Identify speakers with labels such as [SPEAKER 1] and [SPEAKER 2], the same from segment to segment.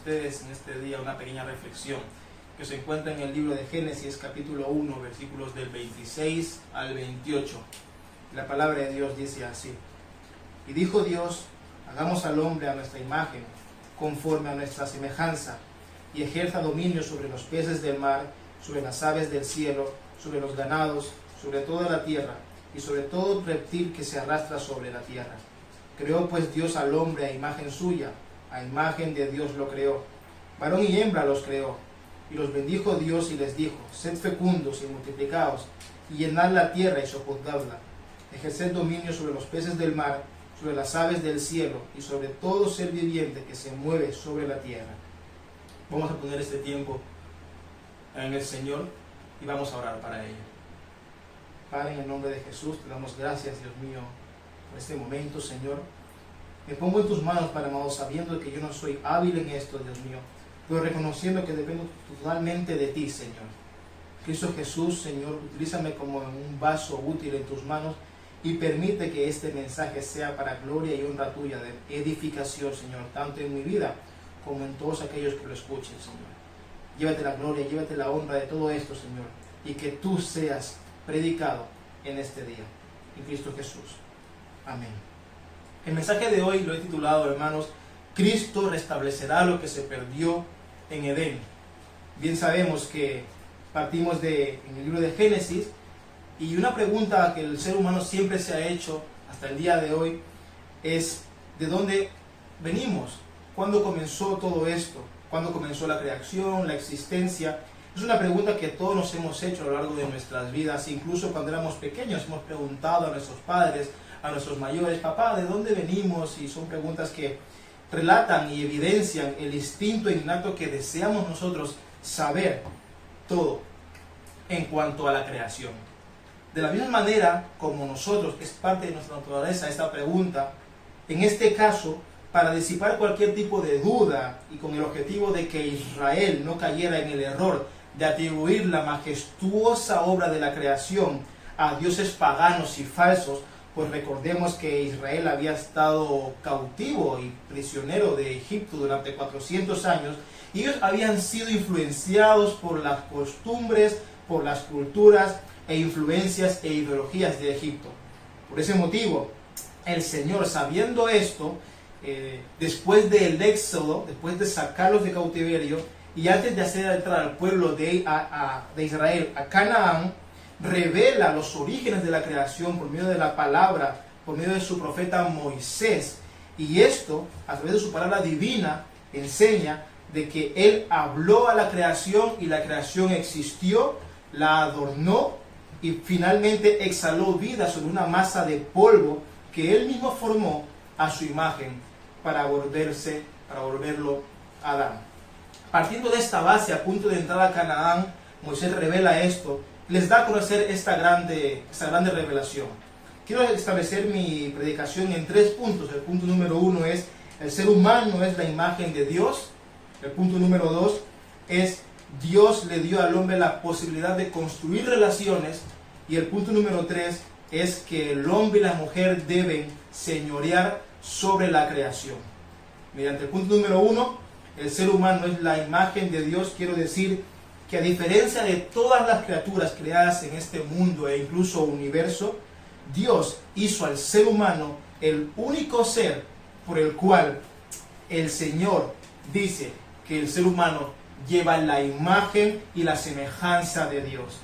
[SPEAKER 1] ustedes en este día una pequeña reflexión que se encuentra en el libro de Génesis, capítulo 1, versículos del 26 al 28. La palabra de Dios dice así: Y dijo Dios, hagamos al hombre a nuestra imagen, conforme a nuestra semejanza, y ejerza dominio sobre los peces del mar, sobre las aves del cielo, sobre los ganados, sobre toda la tierra, y sobre todo reptil que se arrastra sobre la tierra. Creó pues Dios al hombre a imagen suya, a imagen de Dios lo creó. Varón y hembra los creó. Y los bendijo Dios y les dijo: Sed fecundos y multiplicaos, y llenad la tierra y sojuzgadla. Ejerced dominio sobre los peces del mar, sobre las aves del cielo, y sobre todo ser viviente que se mueve sobre la tierra. Vamos a poner este tiempo en el Señor y vamos a orar para ello. Padre, en el nombre de Jesús, te damos gracias, Dios mío, por este momento, Señor. Me pongo en tus manos, Padre amado, sabiendo que yo no soy hábil en esto, Dios mío, pero reconociendo que dependo totalmente de ti, Señor. Cristo Jesús, Señor, utilízame como un vaso útil en tus manos y permite que este mensaje sea para gloria y honra tuya, de edificación, Señor, tanto en mi vida como en todos aquellos que lo escuchen, Señor. Llévate la gloria, llévate la honra de todo esto, Señor, y que tú seas predicado en este día, en Cristo Jesús. Amén. El mensaje de hoy lo he titulado, hermanos, Cristo restablecerá lo que se perdió en Edén. Bien sabemos que partimos en el libro de Génesis, y una pregunta que el ser humano siempre se ha hecho hasta el día de hoy es: ¿de dónde venimos? ¿Cuándo comenzó todo esto? ¿Cuándo comenzó la creación, la existencia? Es una pregunta que todos nos hemos hecho a lo largo de nuestras vidas. Incluso cuando éramos pequeños hemos preguntado a nuestros padres, a nuestros mayores: papá, ¿de dónde venimos? Y son preguntas que relatan y evidencian el instinto innato que deseamos nosotros saber todo en cuanto a la creación. De la misma manera como nosotros, es parte de nuestra naturaleza esta pregunta, en este caso, para disipar cualquier tipo de duda y con el objetivo de que Israel no cayera en el error de atribuir la majestuosa obra de la creación a dioses paganos y falsos, pues recordemos que Israel había estado cautivo y prisionero de Egipto durante 400 años, y ellos habían sido influenciados por las costumbres, por las culturas e influencias e ideologías de Egipto. Por ese motivo, el Señor, sabiendo esto, después del éxodo, después de sacarlos de cautiverio y antes de hacer entrar al pueblo de Israel a Canaán, revela los orígenes de la creación por medio de la palabra, por medio de su profeta Moisés. Y esto, a través de su palabra divina, enseña de que Él habló a la creación y la creación existió, la adornó y finalmente exhaló vida sobre una masa de polvo que Él mismo formó a su imagen para volverlo a Adán. Partiendo de esta base, a punto de entrar a Canaán, Moisés revela esto, les da a conocer esta grande revelación. Quiero establecer mi predicación en 3 puntos. El punto número 1 es: el ser humano es la imagen de Dios. El punto número 2 es: Dios le dio al hombre la posibilidad de construir relaciones. Y el punto número 3 es que el hombre y la mujer deben señorear sobre la creación. Mediante el punto número 1, el ser humano es la imagen de Dios. Quiero decir que, a diferencia de todas las criaturas creadas en este mundo e incluso universo, Dios hizo al ser humano el único ser por el cual el Señor dice que el ser humano lleva la imagen y la semejanza de Dios.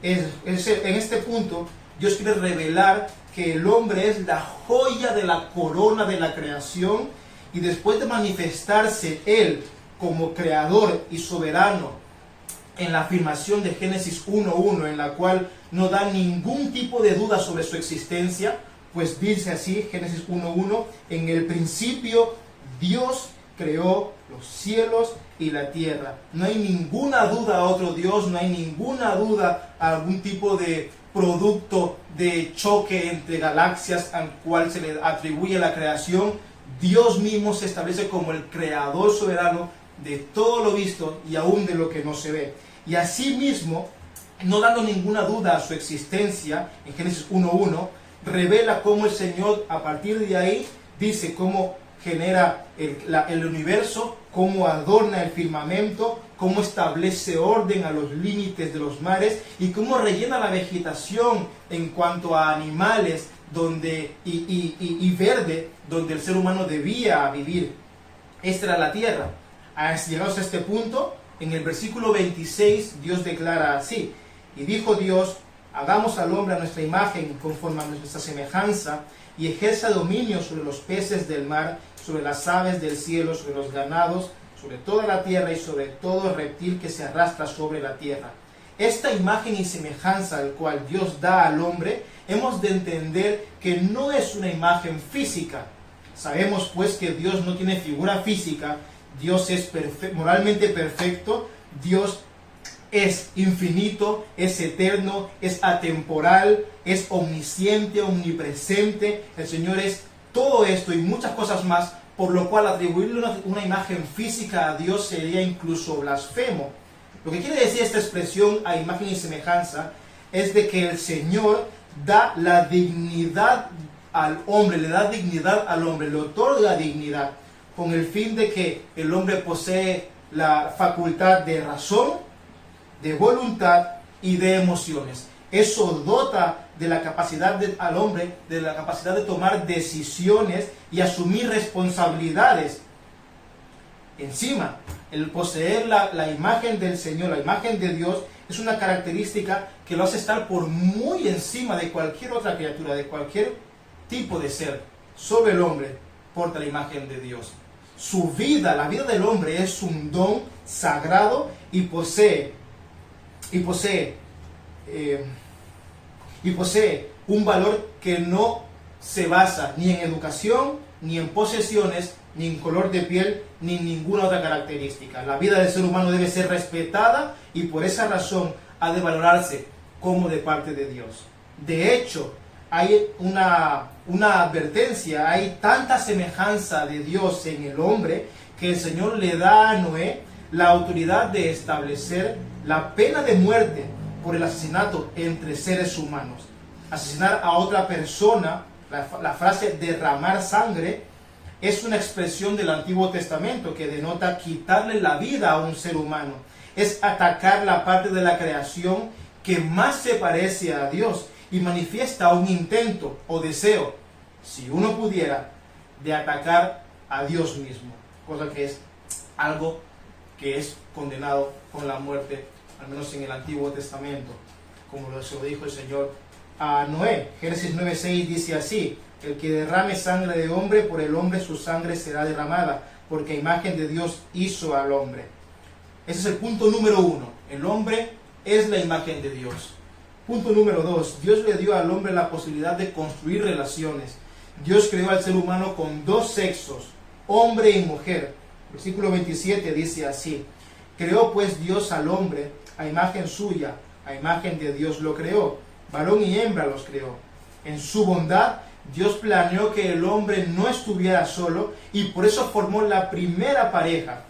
[SPEAKER 1] En este punto, Dios quiere revelar que el hombre es la joya de la corona de la creación, y después de manifestarse Él como creador y soberano en la afirmación de Génesis 1.1, en la cual no da ningún tipo de duda sobre su existencia, pues dice así, Génesis 1.1: en el principio Dios creó los cielos y la tierra. No hay ninguna duda a otro Dios, no hay ninguna duda a algún tipo de producto de choque entre galaxias al cual se le atribuye la creación. Dios mismo se establece como el creador soberano de todo lo visto y aún de lo que no se ve. Y asimismo, no dando ninguna duda a su existencia, en Génesis 1.1, revela cómo el Señor, a partir de ahí, dice cómo genera el universo, cómo adorna el firmamento, cómo establece orden a los límites de los mares y cómo rellena la vegetación en cuanto a animales y verde donde el ser humano debía vivir. Esta era la tierra. Llegados a este punto, en el versículo 26 Dios declara así: y dijo Dios, hagamos al hombre a nuestra imagen, conforme a nuestra semejanza, y ejerza dominio sobre los peces del mar, sobre las aves del cielo, sobre los ganados, sobre toda la tierra y sobre todo reptil que se arrastra sobre la tierra. Esta imagen y semejanza al cual Dios da al hombre, hemos de entender que no es una imagen física. Sabemos pues que Dios no tiene figura física, Dios es moralmente perfecto, Dios es infinito, es eterno, es atemporal, es omnisciente, omnipresente. El Señor es todo esto y muchas cosas más, por lo cual atribuirle una imagen física a Dios sería incluso blasfemo. Lo que quiere decir esta expresión a imagen y semejanza es de que el Señor da la dignidad al hombre, le da dignidad al hombre, le otorga dignidad, con el fin de que el hombre posee la facultad de razón, de voluntad y de emociones. Eso dota de la capacidad al hombre, de la capacidad de tomar decisiones y asumir responsabilidades. Encima, el poseer la imagen del Señor, la imagen de Dios, es una característica que lo hace estar por muy encima de cualquier otra criatura, de cualquier tipo de ser. Sobre el hombre porta la imagen de Dios. Su vida, la vida del hombre, es un don sagrado y posee un valor que no se basa ni en educación, ni en posesiones, ni en color de piel, ni en ninguna otra característica. La vida del ser humano debe ser respetada y por esa razón ha de valorarse como de parte de Dios. De hecho, hay una advertencia, hay tanta semejanza de Dios en el hombre que el Señor le da a Noé la autoridad de establecer la pena de muerte por el asesinato entre seres humanos. Asesinar a otra persona, la frase derramar sangre, es una expresión del Antiguo Testamento que denota quitarle la vida a un ser humano. Es atacar la parte de la creación que más se parece a Dios y manifiesta un intento o deseo, si uno pudiera, de atacar a Dios mismo, cosa que es algo que es condenado con la muerte, al menos en el Antiguo Testamento, como se lo dijo el Señor a Noé. Génesis 9:6 dice así: el que derrame sangre de hombre, por el hombre su sangre será derramada, porque imagen de Dios hizo al hombre. Ese es el punto número 1. El hombre es la imagen de Dios. Punto número 2. Dios le dio al hombre la posibilidad de construir relaciones. Dios creó al ser humano con dos sexos, hombre y mujer. Versículo 27 dice así: creó pues Dios al hombre a imagen suya, a imagen de Dios lo creó, varón y hembra los creó. En su bondad, Dios planeó que el hombre no estuviera solo y por eso formó la primera pareja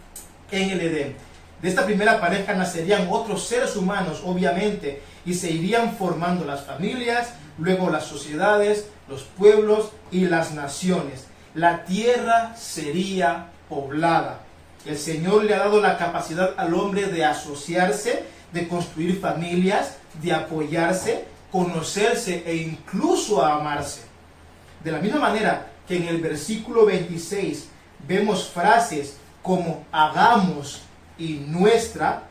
[SPEAKER 1] en el Edén. De esta primera pareja nacerían otros seres humanos, obviamente, y se irían formando las familias, luego las sociedades, los pueblos y las naciones. La tierra sería poblada. El Señor le ha dado la capacidad al hombre de asociarse, de construir familias, de apoyarse, conocerse e incluso a amarse. De la misma manera que en el versículo 26 vemos frases como hagamos y nuestra,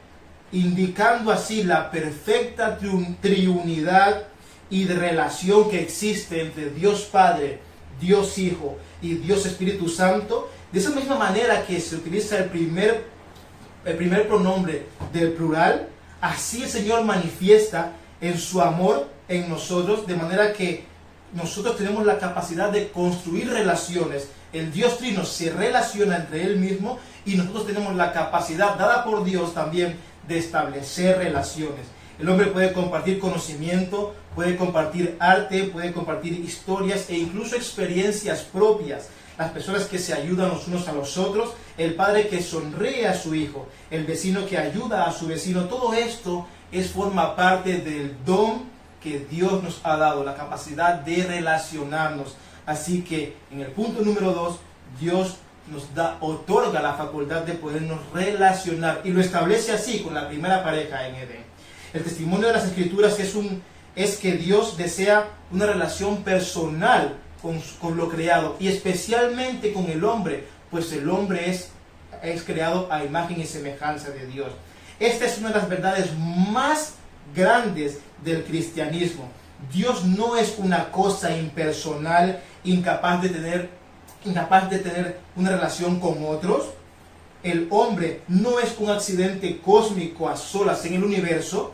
[SPEAKER 1] indicando así la perfecta triunidad y de relación que existe entre Dios Padre, Dios Hijo y Dios Espíritu Santo. De esa misma manera que se utiliza el primer pronombre del plural, así el Señor manifiesta en su amor en nosotros, de manera que nosotros tenemos la capacidad de construir relaciones. El Dios Trino se relaciona entre Él mismo y nosotros tenemos la capacidad dada por Dios también de establecer relaciones. El hombre puede compartir conocimiento, puede compartir arte, puede compartir historias e incluso experiencias propias. Las personas que se ayudan los unos a los otros, el padre que sonríe a su hijo, el vecino que ayuda a su vecino, todo esto forma parte del don que Dios nos ha dado, la capacidad de relacionarnos. Así que en el punto número 2, Dios nos otorga la facultad de podernos relacionar, y lo establece así con la primera pareja en Edén. El testimonio de las Escrituras es que Dios desea una relación personal con lo creado, y especialmente con el hombre, pues el hombre es creado a imagen y semejanza de Dios. Esta es una de las verdades más grandes del cristianismo. Dios no es una cosa impersonal, incapaz de tener una relación con otros. El hombre no es un accidente cósmico a solas en el universo.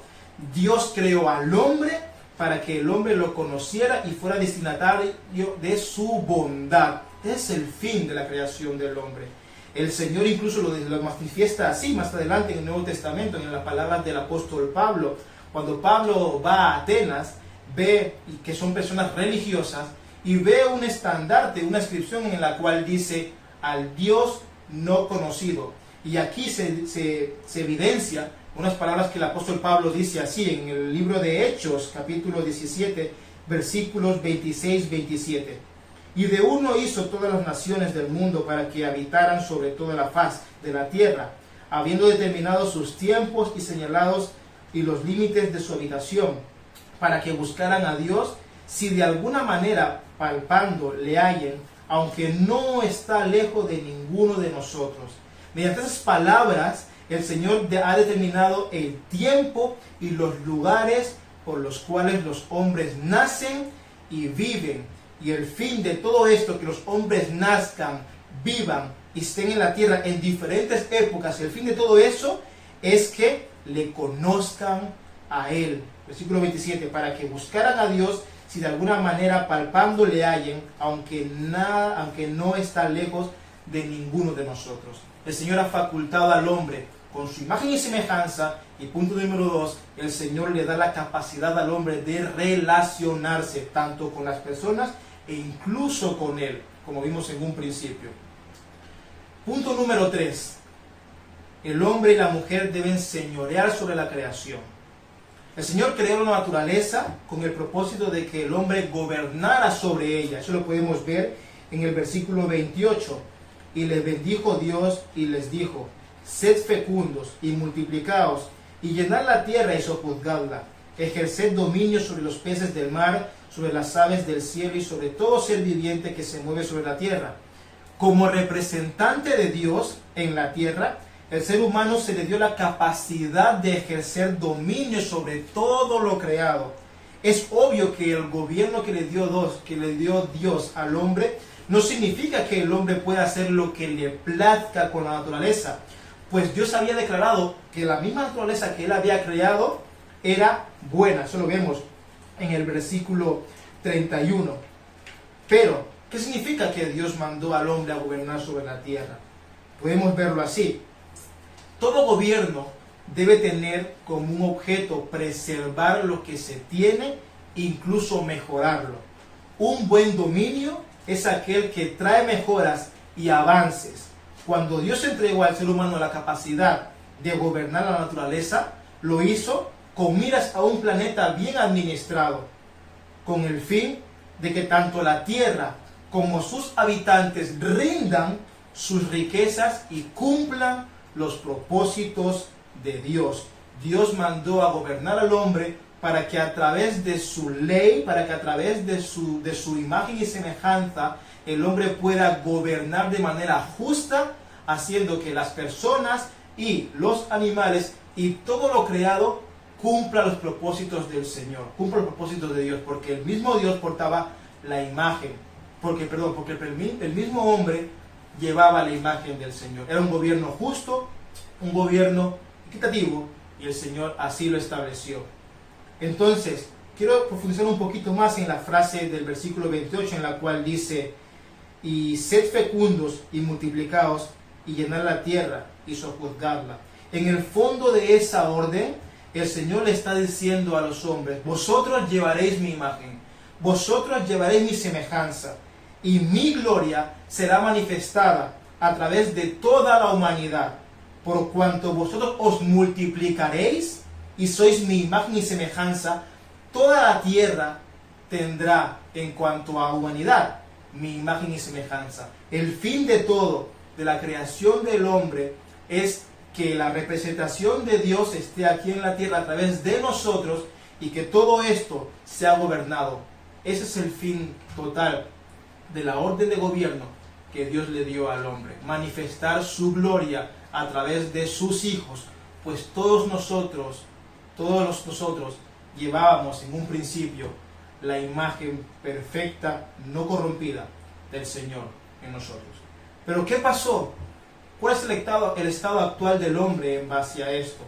[SPEAKER 1] Dios creó al hombre para que el hombre lo conociera y fuera destinatario de su bondad. Es el fin de la creación del hombre. El Señor incluso lo manifiesta así más adelante en el Nuevo Testamento, en las palabras del apóstol Pablo. Cuando Pablo va a Atenas, ve que son personas religiosas y ve un estandarte, una inscripción en la cual dice al Dios no conocido. Y aquí se evidencia unas palabras que el apóstol Pablo dice así en el libro de Hechos, capítulo 17, versículos 26-27. Y de uno hizo todas las naciones del mundo para que habitaran sobre toda la faz de la tierra, habiendo determinado sus tiempos y señalados y los límites de su habitación, para que buscaran a Dios, si de alguna manera palpando le hallen, aunque no está lejos de ninguno de nosotros. Mediante esas palabras, el Señor ha determinado el tiempo y los lugares por los cuales los hombres nacen y viven. Y el fin de todo esto, que los hombres nazcan, vivan y estén en la tierra en diferentes épocas, el fin de todo eso es que le conozcan a Él. Versículo 27, para que buscaran a Dios, si de alguna manera palpando le hallen, aunque no está lejos de ninguno de nosotros. El Señor ha facultado al hombre con su imagen y semejanza, y punto número 2, el Señor le da la capacidad al hombre de relacionarse tanto con las personas e incluso con Él, como vimos en un principio. Punto número 3, el hombre y la mujer deben señorear sobre la creación. El Señor creó la naturaleza con el propósito de que el hombre gobernara sobre ella. Eso lo podemos ver en el versículo 28. Y les bendijo Dios y les dijo: sed fecundos y multiplicaos, y llenad la tierra y sojuzgadla, ejerced dominio sobre los peces del mar, sobre las aves del cielo y sobre todo ser viviente que se mueve sobre la tierra. Como representante de Dios en la tierra, el ser humano se le dio la capacidad de ejercer dominio sobre todo lo creado. Es obvio que el gobierno que le dio Dios al hombre no significa que el hombre pueda hacer lo que le plazca con la naturaleza, pues Dios había declarado que la misma naturaleza que Él había creado era buena. Eso lo vemos en el versículo 31. Pero, ¿qué significa que Dios mandó al hombre a gobernar sobre la tierra? Podemos verlo así. Todo gobierno debe tener como un objeto preservar lo que se tiene, incluso mejorarlo. Un buen dominio es aquel que trae mejoras y avances. Cuando Dios entregó al ser humano la capacidad de gobernar la naturaleza, lo hizo con miras a un planeta bien administrado, con el fin de que tanto la tierra como sus habitantes rindan sus riquezas y cumplan los propósitos de Dios. Dios mandó a gobernar al hombre para que a través de su ley, para que a través de su imagen y semejanza, el hombre pueda gobernar de manera justa, haciendo que las personas y los animales y todo lo creado cumpla los propósitos del Señor, cumpla los propósitos de Dios, porque el mismo Dios portaba la imagen, porque el mismo hombre llevaba la imagen del Señor. Era un gobierno justo, un gobierno equitativo, y el Señor así lo estableció. Entonces, quiero profundizar un poquito más en la frase del versículo 28, en la cual dice: y sed fecundos y multiplicaos, y llenad la tierra y sojuzgadla. En el fondo de esa orden, el Señor le está diciendo a los hombres: vosotros llevaréis mi imagen, vosotros llevaréis mi semejanza, y mi gloria será manifestada a través de toda la humanidad, por cuanto vosotros os multiplicaréis y sois mi imagen y semejanza. Toda la tierra tendrá, en cuanto a humanidad, mi imagen y semejanza. El fin de todo, de la creación del hombre, es que la representación de Dios esté aquí en la tierra a través de nosotros y que todo esto sea gobernado. Ese es el fin total de la orden de gobierno que Dios le dio al hombre. Manifestar su gloria a través de sus hijos, pues todos nosotros llevábamos en un principio la imagen perfecta, no corrompida del Señor en nosotros. Pero ¿qué pasó? ¿Cuál es el estado actual del hombre en base a esto?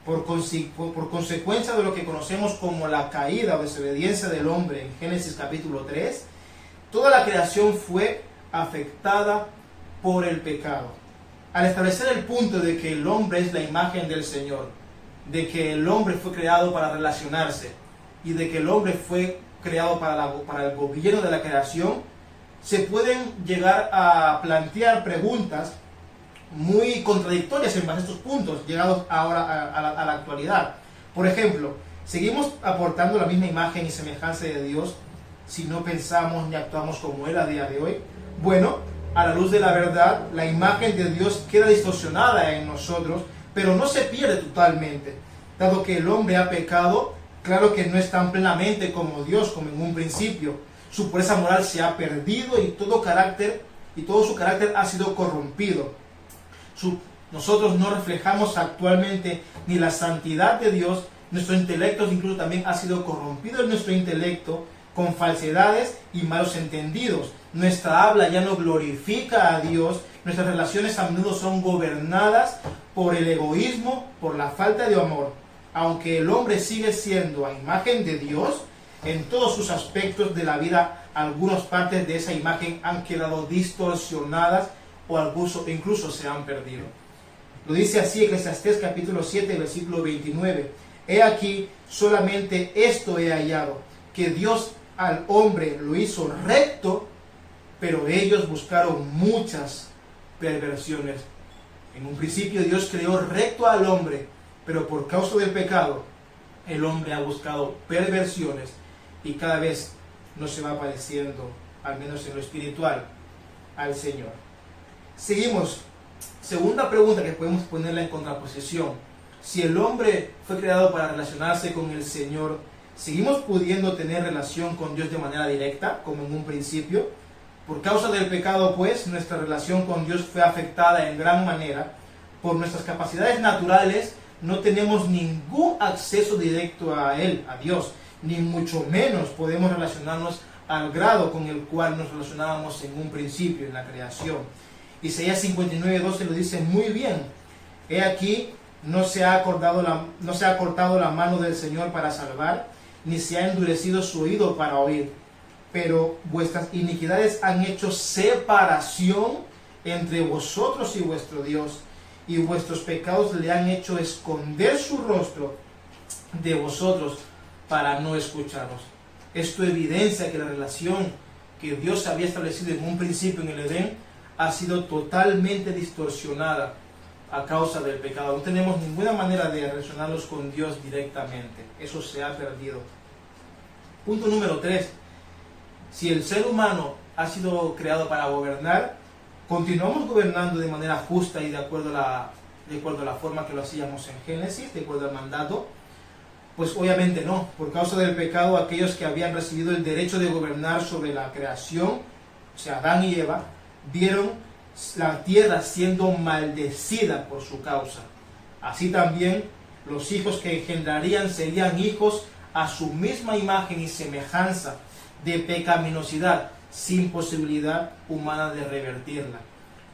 [SPEAKER 1] Por consecuencia de lo que conocemos como la caída o desobediencia del hombre en Génesis capítulo 3, toda la creación fue afectada por el pecado. Al establecer el punto de que el hombre es la imagen del Señor, de que el hombre fue creado para relacionarse y de que el hombre fue creado para el gobierno de la creación, se pueden llegar a plantear preguntas muy contradictorias en base a estos puntos, llegados ahora a la actualidad. Por ejemplo, ¿seguimos aportando la misma imagen y semejanza de Dios si no pensamos ni actuamos como Él a día de hoy? Bueno, a la luz de la verdad, la imagen de Dios queda distorsionada en nosotros, pero no se pierde totalmente. Dado que el hombre ha pecado, claro que no es tan plenamente como Dios, como en un principio. Su pureza moral se ha perdido y todo su carácter ha sido corrompido. Nosotros no reflejamos actualmente ni la santidad de Dios. Nuestro intelecto incluso también ha sido corrompido en nuestro intelecto con falsedades y malos entendidos. Nuestra habla ya no glorifica a Dios. Nuestras relaciones a menudo son gobernadas por el egoísmo, por la falta de amor. Aunque el hombre sigue siendo a imagen de Dios, en todos sus aspectos de la vida, algunas partes de esa imagen han quedado distorsionadas o incluso se han perdido. Lo dice así Eclesiastés capítulo 7, versículo 29. He aquí, solamente esto he hallado, que Dios al hombre lo hizo recto, pero ellos buscaron muchas perversiones. En un principio Dios creó recto al hombre, pero por causa del pecado, el hombre ha buscado perversiones y cada vez no se va pareciendo, al menos en lo espiritual, al Señor. Seguimos. Segunda pregunta que podemos ponerla en contraposición. Si el hombre fue creado para relacionarse con el Señor, ¿seguimos pudiendo tener relación con Dios de manera directa, como en un principio? Por causa del pecado, pues, nuestra relación con Dios fue afectada en gran manera. Por nuestras capacidades naturales, no tenemos ningún acceso directo a Él, a Dios, ni mucho menos podemos relacionarnos al grado con el cual nos relacionábamos en un principio, en la creación. Isaías 59:12 lo dice muy bien. He aquí, no se ha cortado la mano del Señor para salvar, ni se ha endurecido su oído para oír. Pero vuestras iniquidades han hecho separación entre vosotros y vuestro Dios, y vuestros pecados le han hecho esconder su rostro de vosotros para no escucharos. Esto evidencia que la relación que Dios había establecido en un principio en el Edén ha sido totalmente distorsionada a causa del pecado. No tenemos ninguna manera de relacionarnos con Dios directamente. Eso se ha perdido. Punto número 3. Si el ser humano ha sido creado para gobernar, ¿continuamos gobernando de manera justa y de acuerdo a la forma que lo hacíamos en Génesis, de acuerdo al mandato? Pues obviamente no. Por causa del pecado, aquellos que habían recibido el derecho de gobernar sobre la creación, o sea, Adán y Eva, vieron la tierra siendo maldecida por su causa. Así también los hijos que engendrarían serían hijos a su misma imagen y semejanza, de pecaminosidad, sin posibilidad humana de revertirla.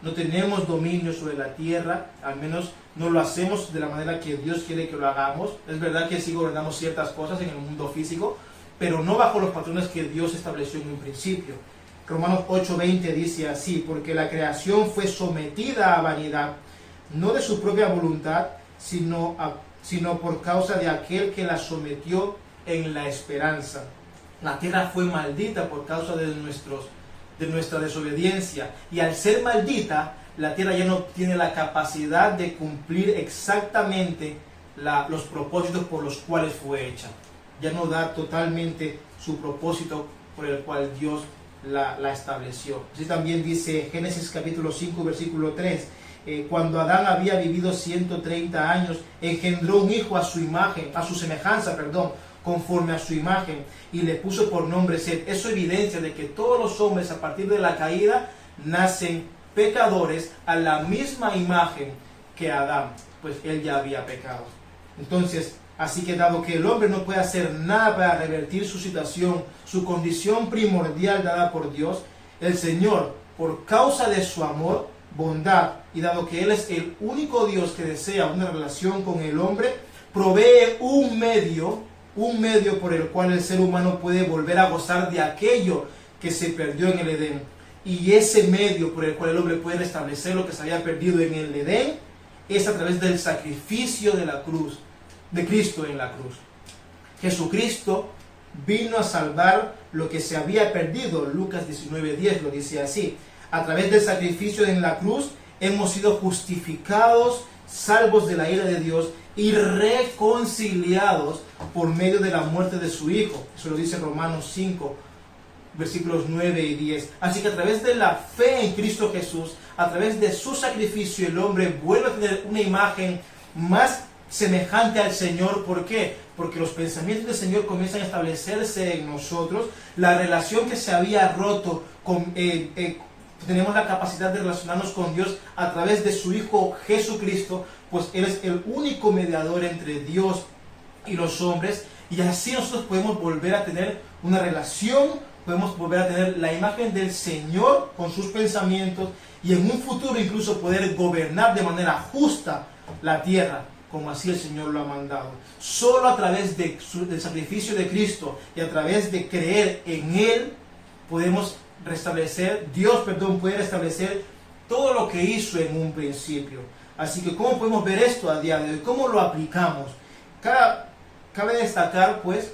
[SPEAKER 1] No tenemos dominio sobre la tierra, al menos no lo hacemos de la manera que Dios quiere que lo hagamos. Es verdad que sí gobernamos ciertas cosas en el mundo físico, pero no bajo los patrones que Dios estableció en un principio. Romanos 8:20 dice así: porque la creación fue sometida a vanidad, no de su propia voluntad, sino por causa de aquel que la sometió en la esperanza. La tierra fue maldita por causa de nuestra desobediencia, y al ser maldita, la tierra ya no tiene la capacidad de cumplir exactamente los propósitos por los cuales fue hecha. Ya no da totalmente su propósito por el cual Dios la estableció. Así también dice Génesis capítulo 5, versículo 3. Cuando Adán había vivido 130 años, engendró un hijo a su imagen, a su semejanza, conforme a su imagen, y le puso por nombre Set. Eso evidencia de que todos los hombres a partir de la caída nacen pecadores a la misma imagen que Adán, pues él ya había pecado. Entonces, así que dado que el hombre no puede hacer nada para revertir su situación, su condición primordial dada por Dios, el Señor, por causa de su amor, bondad, y dado que Él es el único Dios que desea una relación con el hombre, provee un medio por el cual el ser humano puede volver a gozar de aquello que se perdió en el Edén. Y ese medio por el cual el hombre puede restablecer lo que se había perdido en el Edén es a través del sacrificio de la cruz, de Cristo en la cruz. Jesucristo vino a salvar lo que se había perdido. Lucas 19:10 lo dice así: a través del sacrificio en la cruz hemos sido justificados, salvos de la ira de Dios y reconciliados por medio de la muerte de su Hijo. Eso lo dice Romanos 5, versículos 9 y 10. Así que a través de la fe en Cristo Jesús, a través de su sacrificio, el hombre vuelve a tener una imagen más semejante al Señor. ¿Por qué? Porque los pensamientos del Señor comienzan a establecerse en nosotros. La relación que se había roto, tenemos la capacidad de relacionarnos con Dios a través de su Hijo Jesucristo, pues Él es el único mediador entre Dios y los hombres, y así nosotros podemos volver a tener una relación, podemos volver a tener la imagen del Señor con sus pensamientos, y en un futuro incluso poder gobernar de manera justa la tierra, como así el Señor lo ha mandado. Solo a través del sacrificio de Cristo y a través de creer en Él podemos restablecer, Dios puede restablecer todo lo que hizo en un principio. Así que ¿cómo podemos ver esto a día de hoy? ¿Cómo lo aplicamos? Cabe destacar pues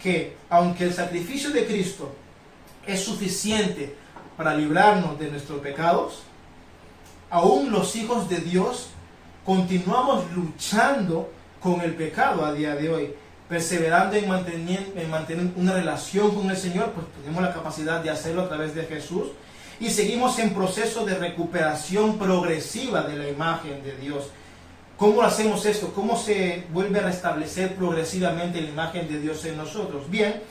[SPEAKER 1] que aunque el sacrificio de Cristo es suficiente para librarnos de nuestros pecados, aún los hijos de Dios continuamos luchando con el pecado a día de hoy, perseverando en mantener una relación con el Señor, pues tenemos la capacidad de hacerlo a través de Jesús, y seguimos en proceso de recuperación progresiva de la imagen de Dios. ¿Cómo hacemos esto? ¿Cómo se vuelve a restablecer progresivamente la imagen de Dios en nosotros? Bien,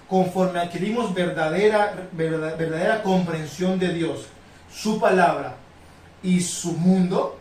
[SPEAKER 1] conforme adquirimos verdadera comprensión de Dios, su palabra y su mundo,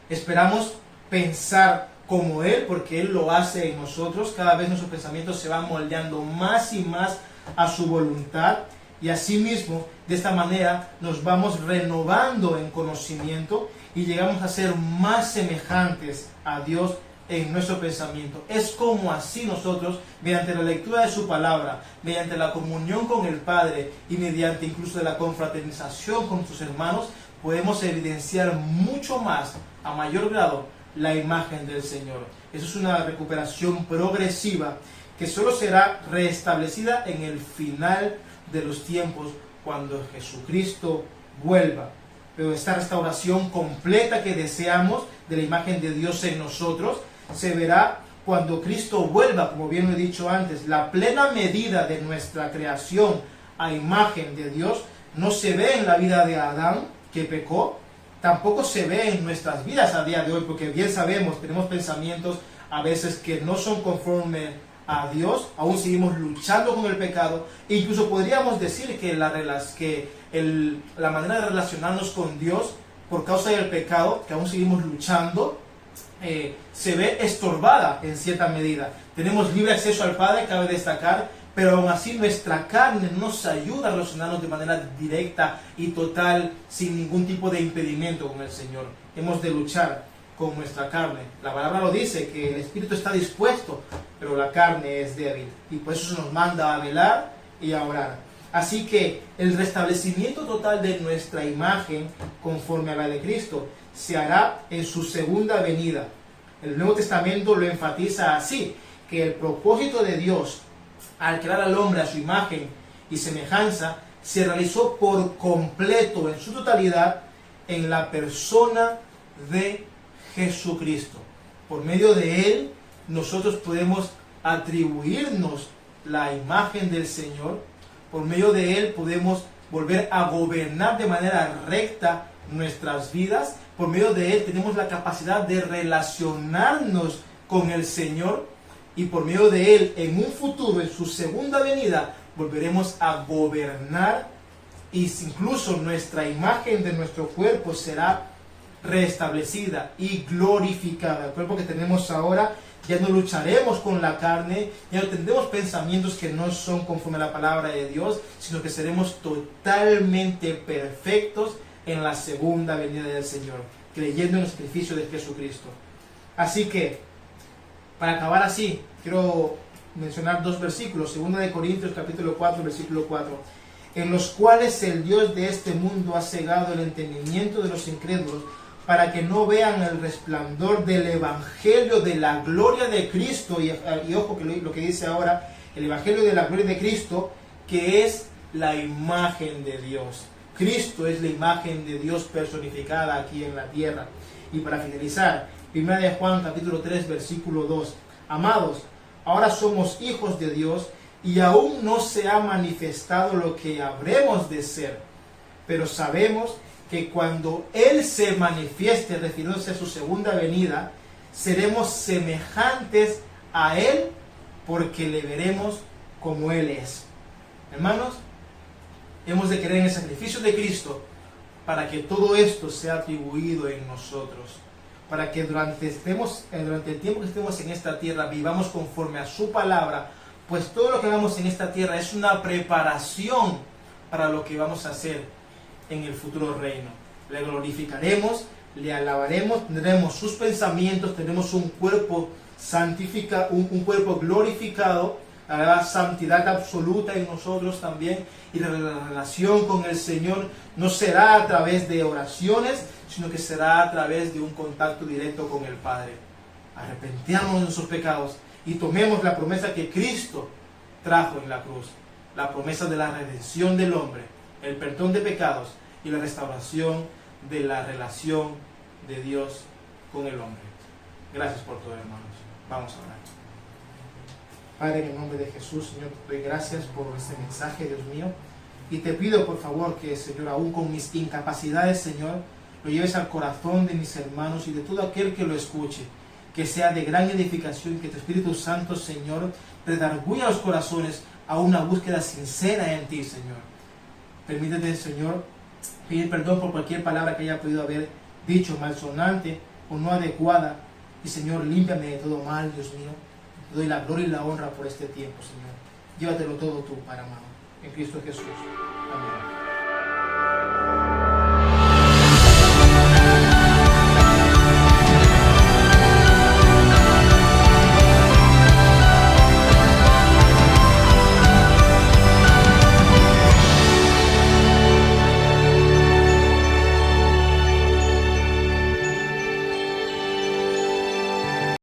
[SPEAKER 1] esperamos pensar como Él, porque Él lo hace en nosotros. Cada vez nuestros pensamientos se van moldeando más y más a su voluntad, y asimismo, de esta manera, nos vamos renovando en conocimiento y llegamos a ser más semejantes a Dios en nuestro pensamiento. Es como así nosotros, mediante la lectura de su palabra, mediante la comunión con el Padre y mediante incluso de la confraternización con sus hermanos, podemos evidenciar mucho más, a mayor grado, la imagen del Señor. Eso es una recuperación progresiva que solo será restablecida en el final de los tiempos, cuando Jesucristo vuelva. Pero esta restauración completa que deseamos de la imagen de Dios en nosotros se verá cuando Cristo vuelva, como bien lo he dicho antes. La plena medida de nuestra creación a imagen de Dios no se ve en la vida de Adán, que pecó, tampoco se ve en nuestras vidas a día de hoy, porque bien sabemos, tenemos pensamientos a veces que no son conforme a Dios, aún seguimos luchando con el pecado, e incluso podríamos decir que la manera de relacionarnos con Dios por causa del pecado, que aún seguimos luchando, se ve estorbada en cierta medida. Tenemos libre acceso al Padre, cabe destacar, pero aún así nuestra carne no nos ayuda a relacionarnos de manera directa y total, sin ningún tipo de impedimento con el Señor. Hemos de luchar con nuestra carne. La palabra lo dice, que el espíritu está dispuesto, pero la carne es débil, y por eso se nos manda a velar y a orar. Así que el restablecimiento total de nuestra imagen, conforme a la de Cristo, se hará en su segunda venida. El Nuevo Testamento lo enfatiza así, que el propósito de Dios al crear al hombre a su imagen y semejanza se realizó por completo, en su totalidad, en la persona de Jesucristo. Por medio de Él, nosotros podemos atribuirnos la imagen del Señor, Por medio de Él podemos volver a gobernar de manera recta nuestras vidas. Por medio de Él tenemos la capacidad de relacionarnos con el Señor. Y por medio de Él, en un futuro, en su segunda venida, volveremos a gobernar. Y incluso nuestra imagen de nuestro cuerpo será restablecida y glorificada. El cuerpo que tenemos ahora, ya no lucharemos con la carne, ya no tendremos pensamientos que no son conforme a la palabra de Dios, sino que seremos totalmente perfectos en la segunda venida del Señor, creyendo en el sacrificio de Jesucristo. Así que, para acabar así, quiero mencionar dos versículos, 2 de Corintios capítulo 4, versículo 4, en los cuales el Dios de este mundo ha cegado el entendimiento de los incrédulos, para que no vean el resplandor del Evangelio de la gloria de Cristo, y ojo que lo que dice ahora, el Evangelio de la gloria de Cristo, que es la imagen de Dios. Cristo es la imagen de Dios personificada aquí en la tierra. Y para finalizar, 1 de Juan capítulo 3, versículo 2, amados, ahora somos hijos de Dios, y aún no se ha manifestado lo que habremos de ser, pero sabemos que cuando Él se manifieste, refiriéndose a su segunda venida, seremos semejantes a Él, porque le veremos como Él es. Hermanos, hemos de creer en el sacrificio de Cristo para que todo esto sea atribuido en nosotros, para que durante el tiempo que estemos en esta tierra vivamos conforme a su palabra, pues todo lo que hagamos en esta tierra es una preparación para lo que vamos a hacer en el futuro reino. Le glorificaremos, le alabaremos, tendremos sus pensamientos, tendremos un cuerpo santificado, un cuerpo glorificado, habrá santidad absoluta en nosotros también, y la relación con el Señor no será a través de oraciones, sino que será a través de un contacto directo con el Padre. Arrepentámonos de nuestros pecados y tomemos la promesa que Cristo trajo en la cruz, la promesa de la redención del hombre, el perdón de pecados y la restauración de la relación de Dios con el hombre. Gracias por todo, hermanos. Vamos a orar. Padre, en el nombre de Jesús, Señor, te doy gracias por este mensaje, Dios mío, y te pido, por favor, que, Señor, aún con mis incapacidades, Señor, lo lleves al corazón de mis hermanos y de todo aquel que lo escuche, que sea de gran edificación, que tu Espíritu Santo, Señor, redarguya los corazones a una búsqueda sincera en ti, Señor. Permítete, Señor, pedir perdón por cualquier palabra que haya podido haber dicho malsonante o no adecuada, y, Señor, límpiame de todo mal, Dios mío. Te doy la gloria y la honra por este tiempo, Señor. Llévatelo todo tú, Padre amado. En Cristo Jesús. Amén.